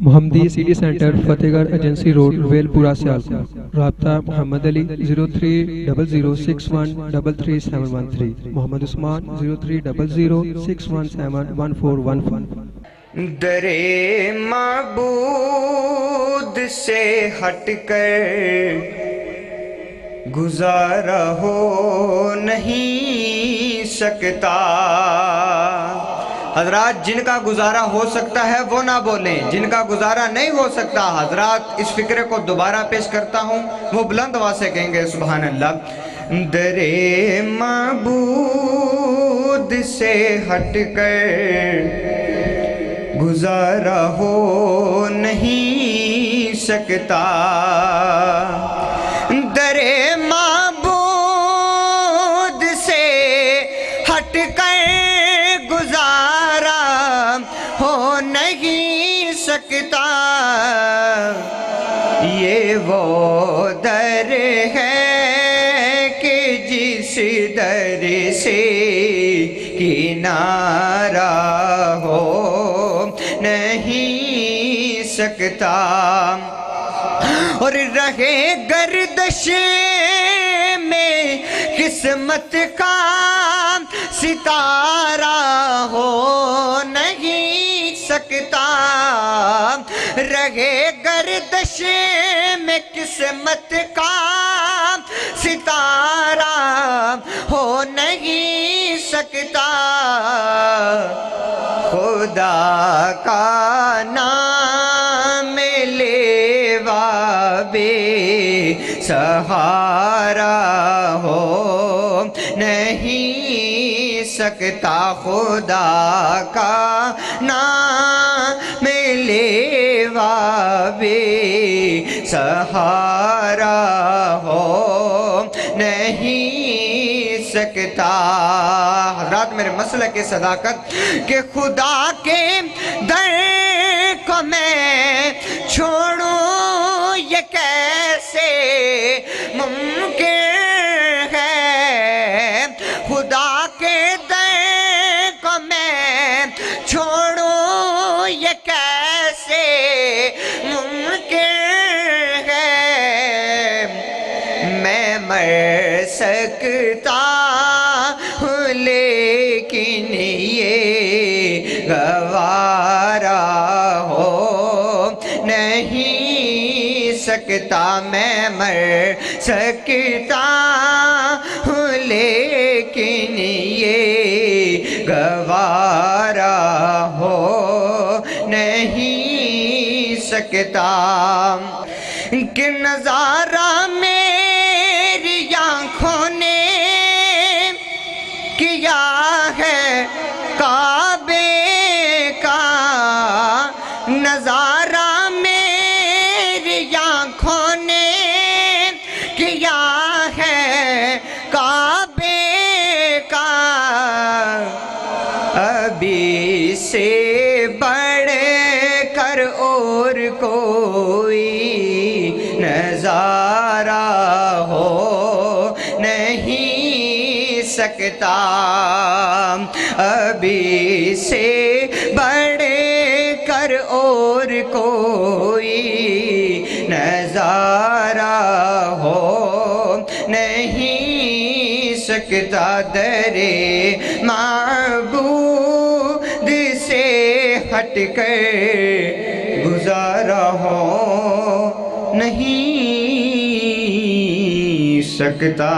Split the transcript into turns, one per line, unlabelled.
محمدی city centre فتح گڑھ agency road well پورہ سیالکوٹ۔ رابطہ محمد علی 030061337113، محمد عثمان 030061711415۔
در معبود سے ہٹ کر گزارا ہو نہیں سکتا۔ حضرات، جن کا گزارا ہو سکتا ہے وہ نہ بولیں، جن کا گزارا نہیں ہو سکتا حضرات اس فکرے کو دوبارہ پیش کرتا ہوں، وہ بلند آواز سے کہیں گے سبحان اللہ۔ در معبود سے ہٹ کر گزارا ہو نہیں سکتا۔ در معبود سے ہٹ کر گزارا ہو نہیں سکتا۔ یہ وہ در ہے کہ جس در سے کنارہ ہو نہیں سکتا۔ اور رہے گردش میں قسمت کا ستارہ ہو نہیں سکتا۔ رہے گردش میں قسمت کا ستارہ ہو نہیں سکتا۔ خدا کا نام لیوا بے سہارا ہو نہیں سکتا۔ خدا کا نام لیوا بے سہارا ہو نہیں سکتا۔ حضرات، میرے مسلک کی صداقت کہ خدا کے در کو میں چھوڑوں یہ کیسے ممکن ہے۔ خدا کے در کو میں چھوڑوں یہ کیسے ممکن ہے۔ میں مر سکتا ہوں لیکن یہ گوارا ہو نہیں سکتا۔ میں مر سکتا ہوں لیکن یہ گوارا ہو نہیں سکتا۔ کہ نظارہ میری آنکھوں نے کیا ہے کعبے کا، نظارہ میری آنکھوں نے کیا ہے کعبے کا۔ ابھی سے بڑھ کر اور کوئی نظارہ ہو نہیں سکتا۔ ابھی سے بڑھ کر اور کوئی نظارہ ہو نہیں سکتا۔ در معبود سے ہٹ کر گزارا ہو نہیں سکتا۔